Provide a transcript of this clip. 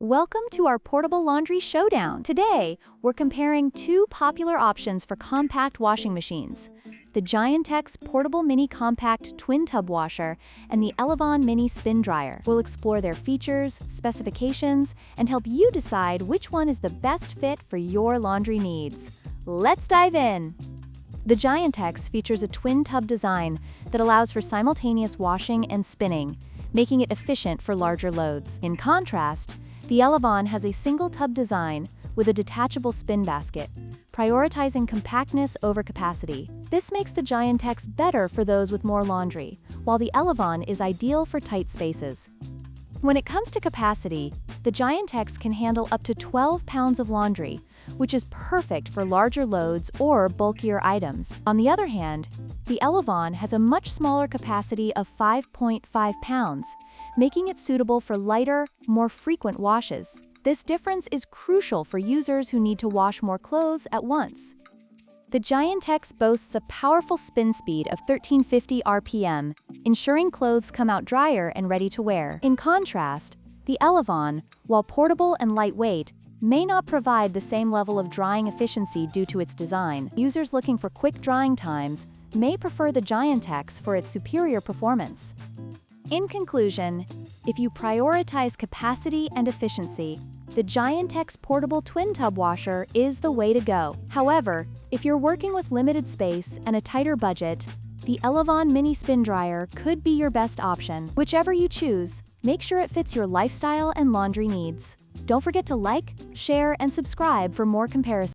Welcome to our portable laundry showdown. Today, we're comparing two popular options for compact washing machines: the Giantex Portable Mini Compact Twin Tub Washer and the Elevon Mini Spin Dryer. We'll explore their features, specifications, and help you decide which one is the best fit for your laundry needs. Let's dive in. The Giantex features a twin tub design that allows for simultaneous washing and spinning, making it efficient for larger loads. In contrast, the Elevon has a single tub design with a detachable spin basket, prioritizing compactness over capacity. This makes the Giantex better for those with more laundry, while the Elevon is ideal for tight spaces. When it comes to capacity, the Giantex can handle up to 12 pounds of laundry, which is perfect for larger loads or bulkier items. On the other hand, the Elevon has a much smaller capacity of 5.5 pounds, making it suitable for lighter, more frequent washes. This difference is crucial for users who need to wash more clothes at once. The Giantex boasts a powerful spin speed of 1350 RPM, ensuring clothes come out drier and ready to wear. In contrast, the Elevon, while portable and lightweight, may not provide the same level of drying efficiency due to its design. Users looking for quick drying times may prefer the Giantex for its superior performance. In conclusion, if you prioritize capacity and efficiency, the Giantex Portable Twin Tub Washer is the way to go. However, if you're working with limited space and a tighter budget, the Elevon Mini Spin Dryer could be your best option. Whichever you choose, make sure it fits your lifestyle and laundry needs. Don't forget to like, share, and subscribe for more comparisons.